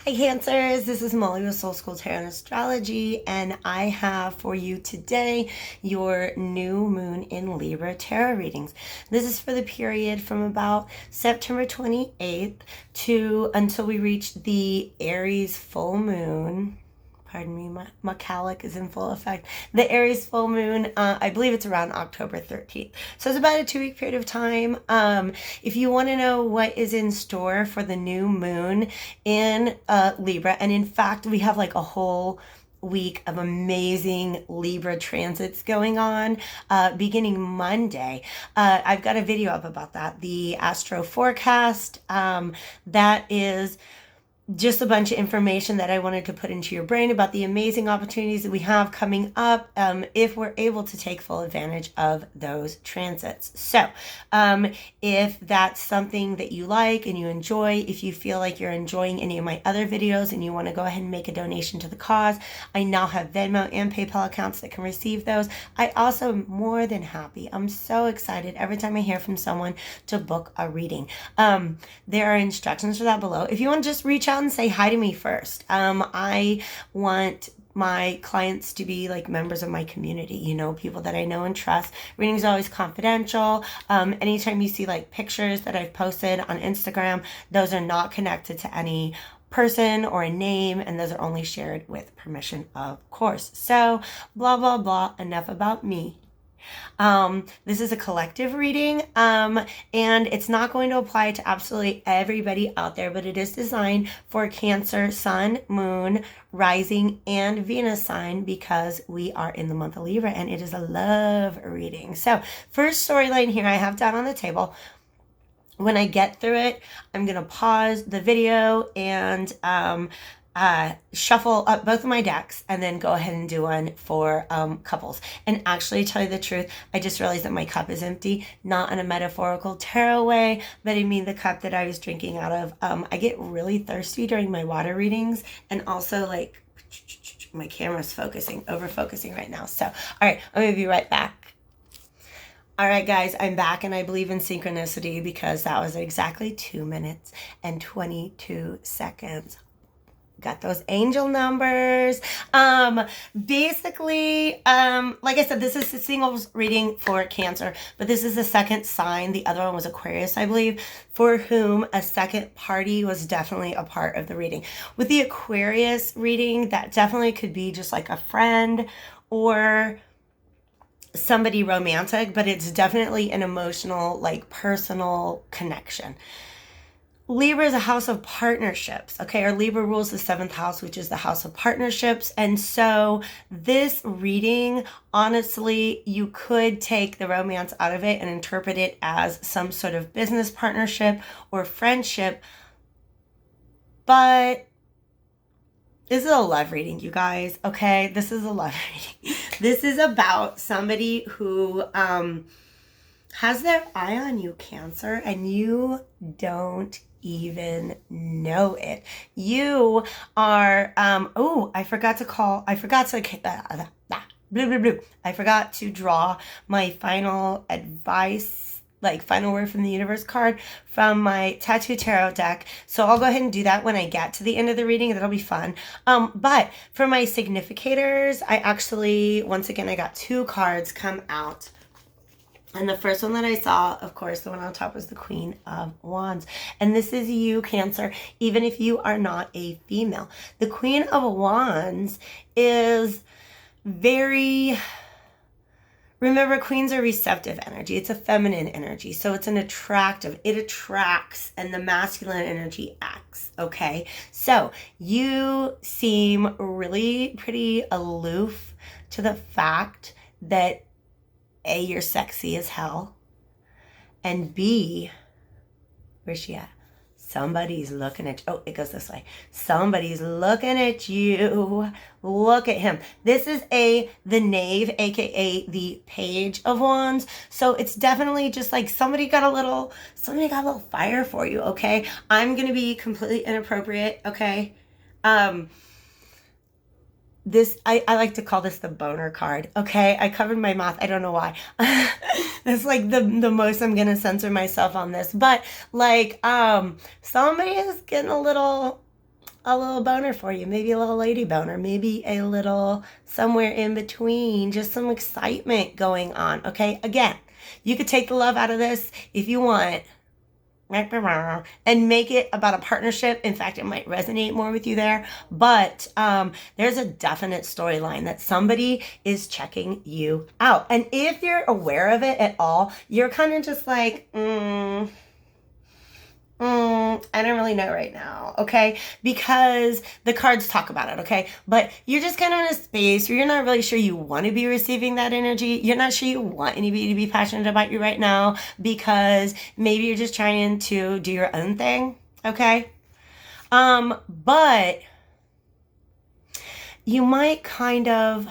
Hi Cancers, this is Molly with Soul School Tarot and Astrology, and I have for you today your new moon in Libra tarot readings. This is for the period from about September 28th to until we reach the Aries full moon. Pardon me, my calic is in full effect. The Aries full moon, I believe it's around October 13th. So it's about a 2-week period of time. If you want to know what is in store for the new moon in Libra, and in fact, we have like a whole week of amazing Libra transits going on beginning Monday. I've got a video up about that. The astro forecast, that is just a bunch of information that I wanted to put into your brain about the amazing opportunities that we have coming up if we're able to take full advantage of those transits. So if that's something that you like and you enjoy, if you feel like you're enjoying any of my other videos and you want to go ahead and make a donation to the cause, I now have Venmo and PayPal accounts that can receive those. I also am more than happy. I'm so excited every time I hear from someone to book a reading. There are instructions for that below. If you want to just reach out and say hi to me first. I want my clients to be like members of my community, you know, people that I know and trust. Readings are always confidential. Anytime you see like pictures that I've posted on Instagram, those are not connected to any person or a name, and those are only shared with permission, of course. So blah, blah, blah, enough about me. This is a collective reading, and it's not going to apply to absolutely everybody out there, but it is designed for Cancer, Sun, Moon, Rising, and Venus sign because we are in the month of Libra, and it is a love reading. So first storyline here I have down on the table. When I get through it, I'm going to pause the video and shuffle up both of my decks and then go ahead and do one for couples. And actually, tell you the truth, I just realized that my cup is empty, not in a metaphorical tarot way, but I mean the cup that I was drinking out of. I get really thirsty during my water readings, and also like my camera's over focusing right now. So, all right, I'm gonna be right back. All right, guys, I'm back, and I believe in synchronicity because that was exactly 2 minutes and 22 seconds. Got those angel numbers. Basically, like I said, this is a singles reading for Cancer, but this is the second sign. The other one was Aquarius, I believe, for whom a second party was definitely a part of the reading. With the Aquarius reading, that definitely could be just like a friend or somebody romantic, but it's definitely an emotional, like personal connection. Libra is a house of partnerships, okay? Or Libra rules the 7th house, which is the house of partnerships. And so this reading, honestly, you could take the romance out of it and interpret it as some sort of business partnership or friendship. But this is a love reading, you guys, okay? This is a love reading. This is about somebody who has their eye on you, Cancer, and you don't even know it. You are I forgot to draw my final advice, like final word from the universe card from my tattoo tarot deck. So I'll go ahead and do that when I get to the end of the reading. That'll be fun. But for my significators, I actually, once again, I got 2 cards come out. And the first one that I saw, of course, the one on top was the Queen of Wands. And this is you, Cancer, even if you are not a female. The Queen of Wands is very... Remember, queens are receptive energy. It's a feminine energy. So it's it attracts, and the masculine energy acts, okay? So you seem really pretty aloof to the fact that A, you're sexy as hell, and B, where's she at? Somebody's looking at you. Oh, it goes this way. Somebody's looking at you. Look at him. This is the Knave, aka the Page of Wands. So it's definitely just like somebody got a little fire for you, okay? I'm gonna be completely inappropriate, okay? This, I like to call this the boner card, okay? I covered my mouth. I don't know why. That's like the most I'm gonna censor myself on this. But like, somebody is getting a little a little boner for you, maybe a little lady boner, maybe a little somewhere in between, just some excitement going on. Okay, again, you could take the love out of this if you want and make it about a partnership. In fact, it might resonate more with you there, but there's a definite storyline that somebody is checking you out. And if you're aware of it at all, you're kind of just like, I don't really know right now, okay? Because the cards talk about it, okay? But you're just kind of in a space where you're not really sure you want to be receiving that energy. You're not sure you want anybody to be passionate about you right now because maybe you're just trying to do your own thing, okay? But you might kind of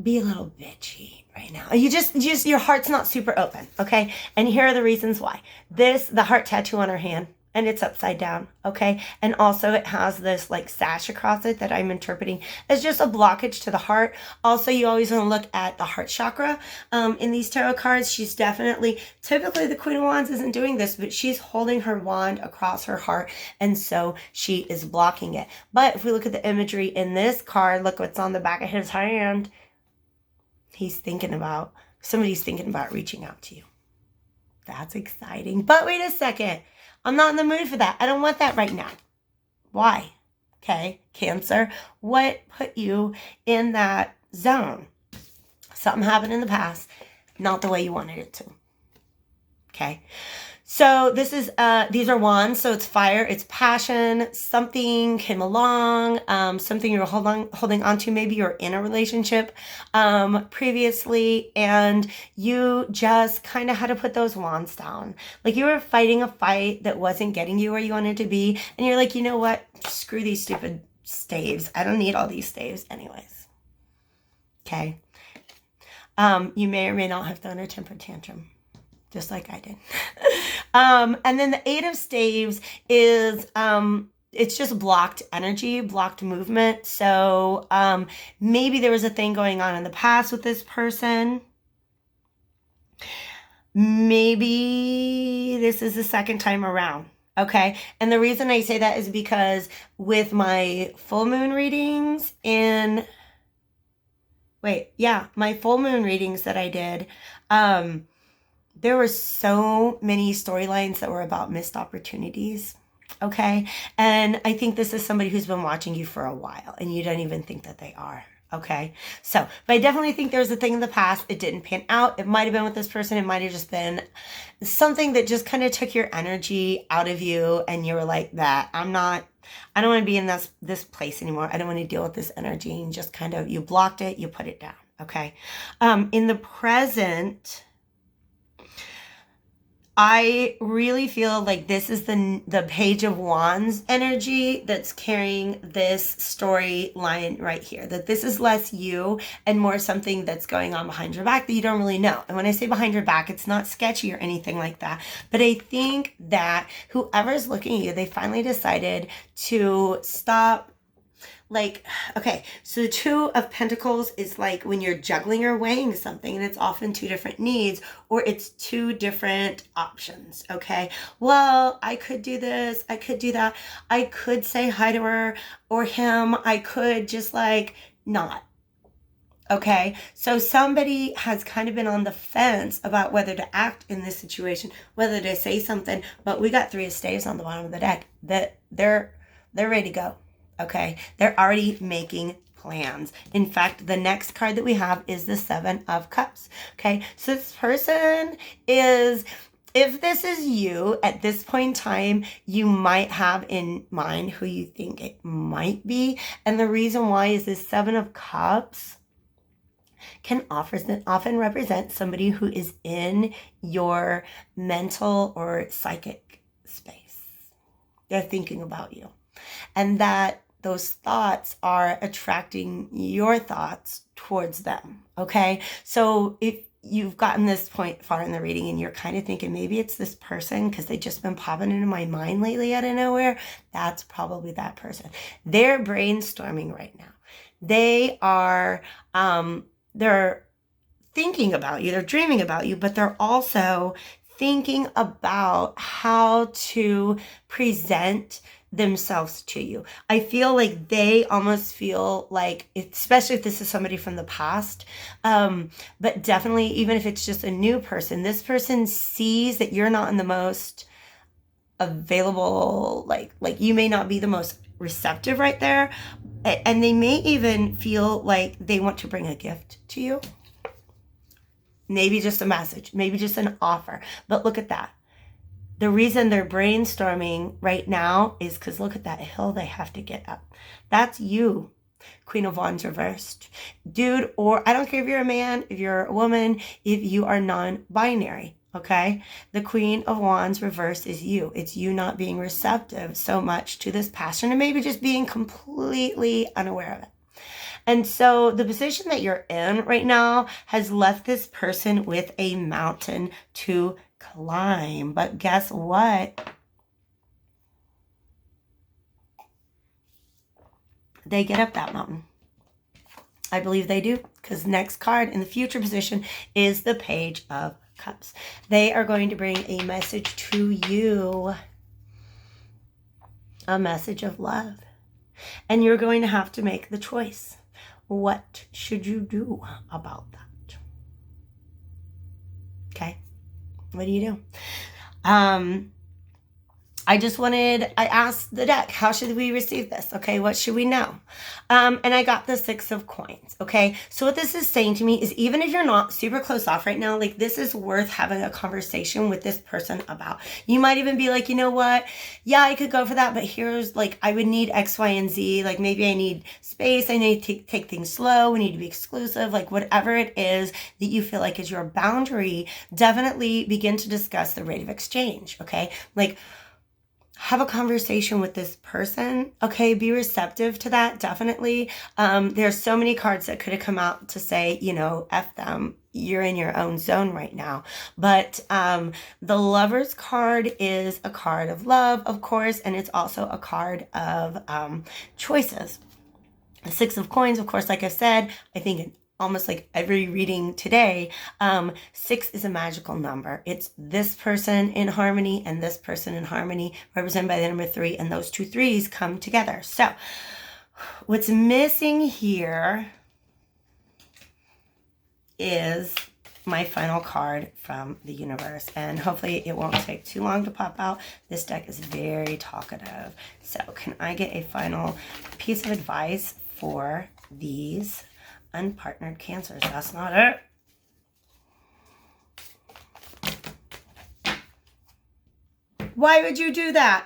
be a little bitchy right now. You just your heart's not super open, okay? And here are the reasons why. The heart tattoo on her hand, and it's upside down, okay? And also it has this like sash across it that I'm interpreting as just a blockage to the heart. Also, you always want to look at the heart chakra. In these tarot cards, she's definitely, typically the Queen of Wands isn't doing this, but she's holding her wand across her heart, and so she is blocking it. But if we look at the imagery in this card, look what's on the back of his hand. Somebody's thinking about reaching out to you. That's exciting. But wait a second. I'm not in the mood for that. I don't want that right now. Why? Okay, Cancer. What put you in that zone? Something happened in the past, not the way you wanted it to. Okay. So this is, these are wands, so it's fire, it's passion, something came along, something you were holding on to, maybe you're in a relationship, previously, and you just kind of had to put those wands down. Like you were fighting a fight that wasn't getting you where you wanted to be, and you're like, you know what, screw these stupid staves. I don't need all these staves anyways. Okay. You may or may not have thrown a temper tantrum, just like I did. And then the Eight of Staves is, it's just blocked energy, blocked movement. So maybe there was a thing going on in the past with this person. Maybe this is the second time around. Okay. And the reason I say that is because with my full moon readings my full moon readings that I did, there were so many storylines that were about missed opportunities, okay? And I think this is somebody who's been watching you for a while, and you don't even think that they are, okay? So, but I definitely think there was a thing in the past. It didn't pan out. It might have been with this person. It might have just been something that just kind of took your energy out of you, and you were like, I don't want to be in this place anymore. I don't want to deal with this energy, and just kind of, you blocked it, you put it down, okay? In the present, I really feel like this is the Page of Wands energy that's carrying this storyline right here. That this is less you and more something that's going on behind your back that you don't really know. And when I say behind your back, it's not sketchy or anything like that. But I think that whoever's looking at you, they finally decided to stop. Like, okay, so the Two of Pentacles is like when you're juggling or weighing something, and it's often two different needs, or it's two different options, okay? Well, I could do this, I could do that, I could say hi to her or him, I could just like not. Okay, so somebody has kind of been on the fence about whether to act in this situation, whether to say something, but we got Three of Staves on the bottom of the deck that they're ready to go. Okay, they're already making plans. In fact, the next card that we have is the Seven of Cups. Okay, so this person is, if this is you at this point in time, you might have in mind who you think it might be. And the reason why is this Seven of Cups can often represent somebody who is in your mental or psychic space. They're thinking about you. And that those thoughts are attracting your thoughts towards them, okay? So if you've gotten this point far in the reading and you're kind of thinking maybe it's this person because they've just been popping into my mind lately out of nowhere, that's probably that person. They're brainstorming right now. They are, they're thinking about you, they're dreaming about you, but they're also thinking about how to present themselves to you. I feel like they almost feel like, especially if this is somebody from the past, but definitely even if it's just a new person, this person sees that you're not in the most available, like you may not be the most receptive right there, and they may even feel like they want to bring a gift to you. Maybe just a message, maybe just an offer. But look at that. The reason they're brainstorming right now is because look at that hill they have to get up. That's you, Queen of Wands reversed. Dude, or I don't care if you're a man, if you're a woman, if you are non-binary, okay? The Queen of Wands reversed is you. It's you not being receptive so much to this passion and maybe just being completely unaware of it. And so the position that you're in right now has left this person with a mountain to climb. But guess what? They get up that mountain. I believe they do, because next card in the future position is the Page of Cups. They are going to bring a message to you, a message of love. And you're going to have to make the choice. What should you do about that? Okay. What do you do? I asked the deck, how should we receive this? Okay, what should we know? And I got the 6 of coins, okay? So what this is saying to me is even if you're not super close off right now, like this is worth having a conversation with this person about. You might even be like, you know what? Yeah, I could go for that, but here's like, I would need X, Y, and Z. Like maybe I need space. I need to take things slow. We need to be exclusive. Like whatever it is that you feel like is your boundary, definitely begin to discuss the rate of exchange, okay? Like, have a conversation with this person, okay? Be receptive to that, definitely. There's so many cards that could have come out to say, you know, F them. You're in your own zone right now. But the Lover's card is a card of love, of course, and it's also a card of choices. The 6 of coins, of course, like I said, I think almost like every reading today, 6 is a magical number. It's this person in harmony and this person in harmony, represented by the number 3, and those 2 3s come together. So what's missing here is my final card from the universe, and hopefully it won't take too long to pop out. This deck is very talkative. So can I get a final piece of advice for these unpartnered Cancers? That's not it. Why would you do that?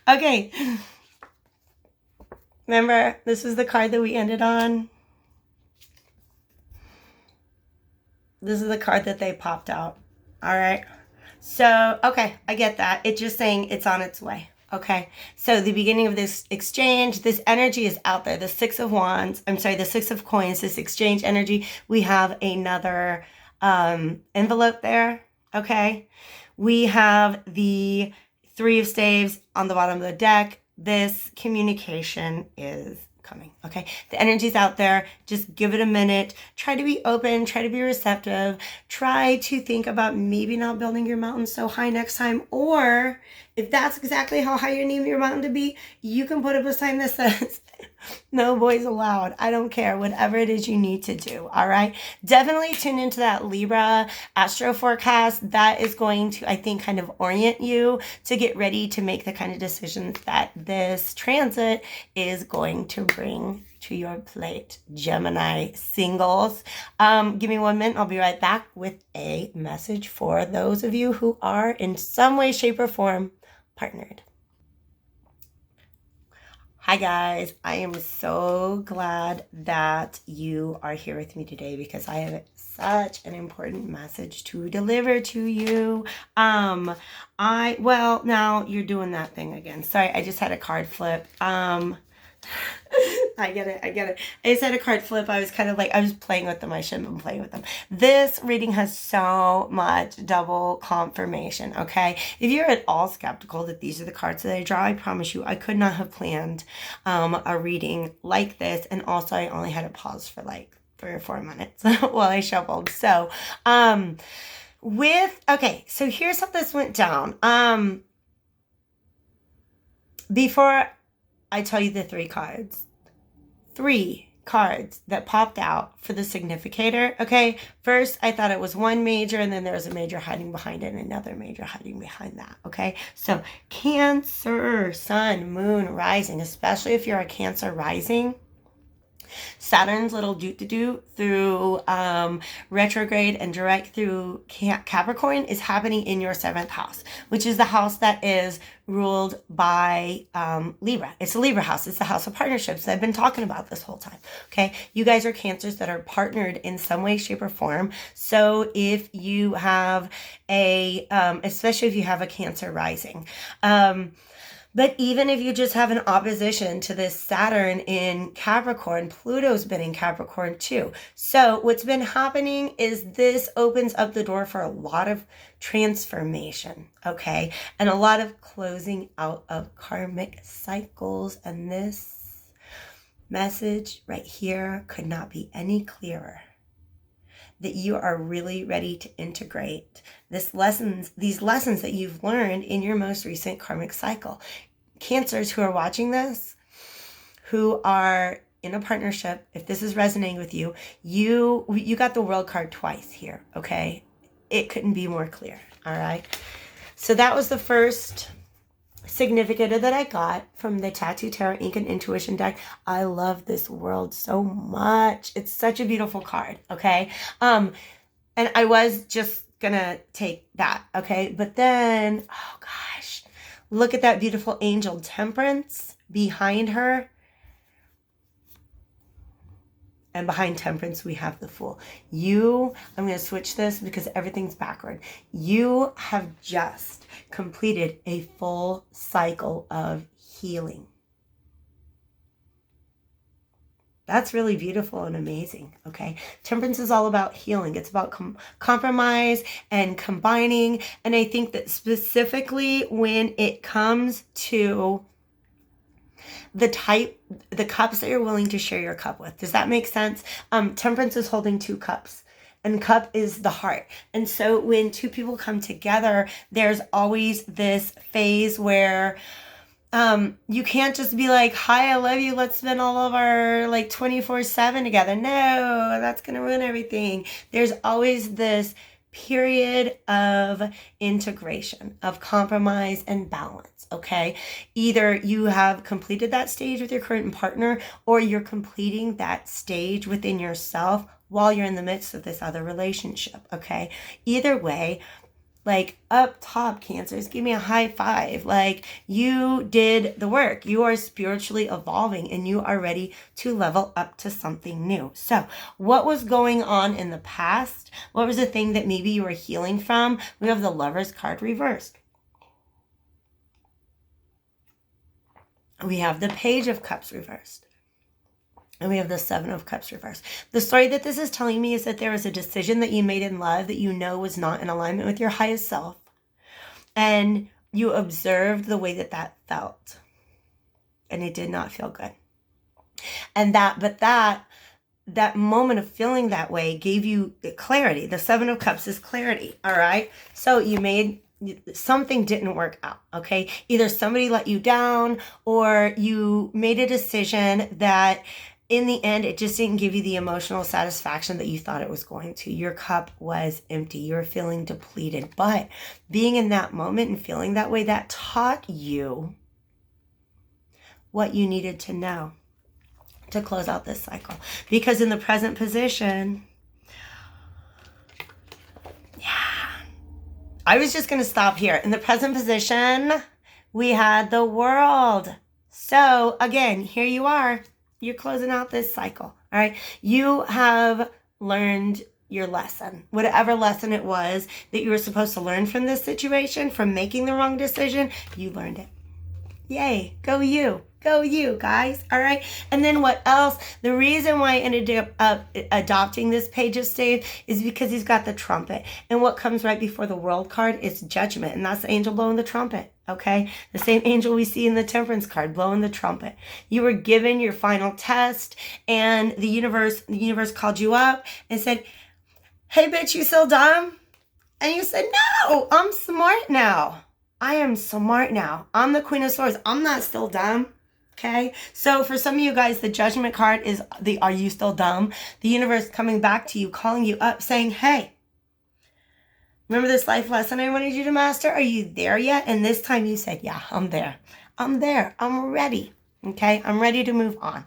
Okay. Remember, this is the card that we ended on. This is the card that they popped out. All right. So, okay, I get that. It's just saying it's on its way. Okay, so the beginning of this exchange, this energy is out there. The 6 of Wands, I'm sorry, the 6 of Coins, this exchange energy. We have another envelope there, okay? We have the 3 of Staves on the bottom of the deck. This communication is coming, okay? The energy's out there. Just give it a minute. Try to be open. Try to be receptive. Try to think about maybe not building your mountain so high next time. Or if that's exactly how high you need your mountain to be, you can put up a sign that says, no boys allowed. I don't care. Whatever it is you need to do. All right. Definitely tune into that Libra astro forecast. That is going to, I think, kind of orient you to get ready to make the kind of decisions that this transit is going to bring to your plate. Gemini singles. Give me 1 minute. I'll be right back with a message for those of you who are in some way, shape, or form partnered. Hi guys, I am so glad that you are here with me today because I have such an important message to deliver to you. Now you're doing that thing again. Sorry, I just had a card flip. I get it. I just had a card flip. I was kind of like, I was playing with them. I shouldn't have been playing with them. This reading has so much double confirmation, okay? If you're at all skeptical that these are the cards that I draw, I promise you, I could not have planned a reading like this. And also, I only had to pause for like 3 or 4 minutes while I shuffled. So, so here's how this went down. before I tell you the three cards that popped out for the significator. Okay, first I thought it was one major, and then there was a major hiding behind it and another major hiding behind that. Okay, so Cancer, Sun, Moon, Rising, especially if you're a Cancer rising, Saturn's little doot-to-doot through retrograde and direct through Capricorn is happening in your 7th house, which is the house that is ruled by Libra. It's a Libra house. It's the house of partnerships. I've been talking about this whole time. Okay, you guys are Cancers that are partnered in some way, shape, or form. So if you have especially if you have a Cancer rising, but even if you just have an opposition to this Saturn in Capricorn, Pluto's been in Capricorn too. So what's been happening is this opens up the door for a lot of transformation, okay? And a lot of closing out of karmic cycles. And this message right here could not be any clearer. That you are really ready to integrate these lessons that you've learned in your most recent karmic cycle. Cancers who are watching this, who are in a partnership, if this is resonating with you, you got the World card twice here, okay? It couldn't be more clear, all right? So that was the first significator that I got from the Tattoo Tarot Ink and Intuition deck. I love this world so much. It's such a beautiful card, okay? And I was just gonna take that, okay? But then, oh gosh, look at that beautiful angel Temperance behind her. And behind Temperance, we have the Fool. I'm going to switch this because everything's backward. You have just completed a full cycle of healing. That's really beautiful and amazing, okay? Temperance is all about healing. It's about compromise and combining. And I think that specifically when it comes to the cups that you're willing to share your cup with. Does that make sense? Temperance is holding 2 cups. And cup is the heart. And so when 2 people come together, there's always this phase where you can't just be like, hi, I love you, let's spend all of our 24/7 together. No, that's going to ruin everything. There's always this period of integration, of compromise and balance, okay? Either you have completed that stage with your current partner, or you're completing that stage within yourself while you're in the midst of this other relationship, okay? Either way, up top, Cancers, give me a high five. You did the work. You are spiritually evolving and you are ready to level up to something new. So what was going on in the past? What was the thing that maybe you were healing from? We have the Lover's card reversed. We have the Page of Cups reversed. And we have the 7 of Cups reversed. The story that this is telling me is that there was a decision that you made in love that you know was not in alignment with your highest self. And you observed the way that felt. And it did not feel good. And that moment of feeling that way gave you clarity. The 7 of Cups is clarity, all right? So something didn't work out, okay? Either somebody let you down, or you made a decision that in the end, it just didn't give you the emotional satisfaction that you thought it was going to. Your cup was empty. You were feeling depleted. But being in that moment and feeling that way, that taught you what you needed to know to close out this cycle. Because in the present position, I was just going to stop here. In the present position, we had the World. So again, here you are. You're closing out this cycle, all right? You have learned your lesson, whatever lesson it was that you were supposed to learn from this situation, from making the wrong decision, you learned it. Yay, go you, guys, all right? And then what else? The reason why I ended up adopting this Page of Staves is because he's got the trumpet. And what comes right before the World card is Judgment, and that's the angel blowing the trumpet, okay? The same angel we see in the Temperance card, blowing the trumpet. You were given your final test, and the universe called you up and said, hey, bitch, you still dumb? And you said, no, I'm smart now. I am smart now. I'm the Queen of Swords. I'm not still dumb. Okay? So for some of you guys, the Judgment card is the are you still dumb? The universe coming back to you, calling you up, saying, hey, remember this life lesson I wanted you to master? Are you there yet? And this time you said, yeah, I'm there. I'm there. I'm ready. Okay? I'm ready to move on.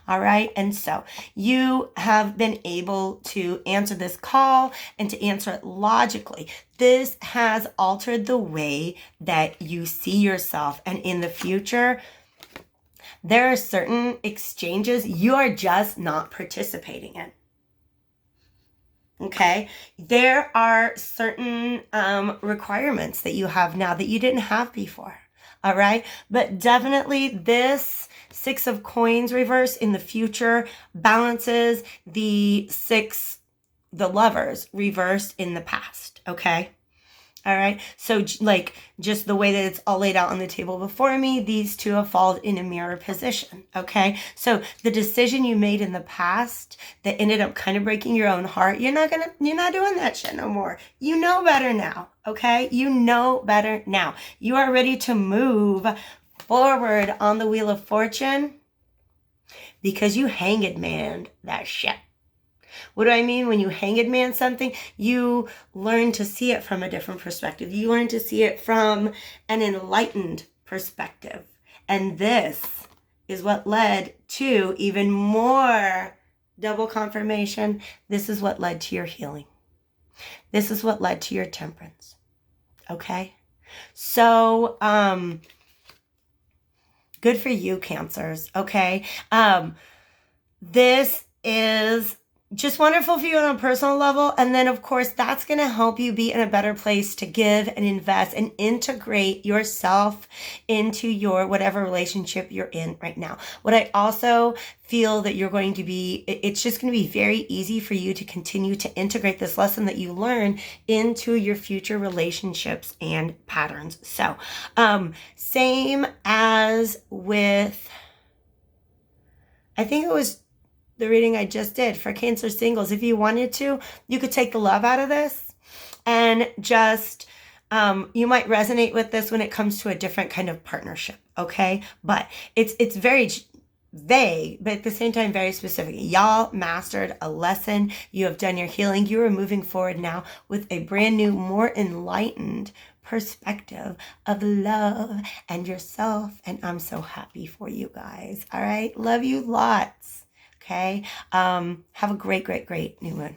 All right. And so you have been able to answer this call and to answer it logically. This has altered the way that you see yourself. And in the future, there are certain exchanges you are just not participating in. Okay. There are certain requirements that you have now that you didn't have before. All right. But definitely this Six of Coins reverse in the future balances the Lovers reversed in the past. Okay. All right. So like just the way that it's all laid out on the table before me, these two have fallen in a mirror position. Okay. So the decision you made in the past that ended up kind of breaking your own heart, you're not doing that shit no more. You know better now. Okay. You know better now. You are ready to move forward on the Wheel of Fortune because you hanged man that shit. What do I mean? When you hanged man something, you learn to see it from a different perspective. You learn to see it from an enlightened perspective. And this is what led to even more double confirmation. This is what led to your healing. This is what led to your temperance. Okay? So, good for you, Cancers. Okay? This is just wonderful for you on a personal level. And then, of course, that's going to help you be in a better place to give and invest and integrate yourself into your whatever relationship you're in right now. What I also feel that you're going to be, it's just going to be very easy for you to continue to integrate this lesson that you learn into your future relationships and patterns. So, same as with, I think it was the reading I just did for Cancer singles. If you wanted to, you could take the love out of this and just, you might resonate with this when it comes to a different kind of partnership. Okay. But it's very vague, but at the same time, very specific. Y'all mastered a lesson. You have done your healing. You are moving forward now with a brand new, more enlightened perspective of love and yourself. And I'm so happy for you guys. All right. Love you lots. Okay. Have a great, great, great new moon.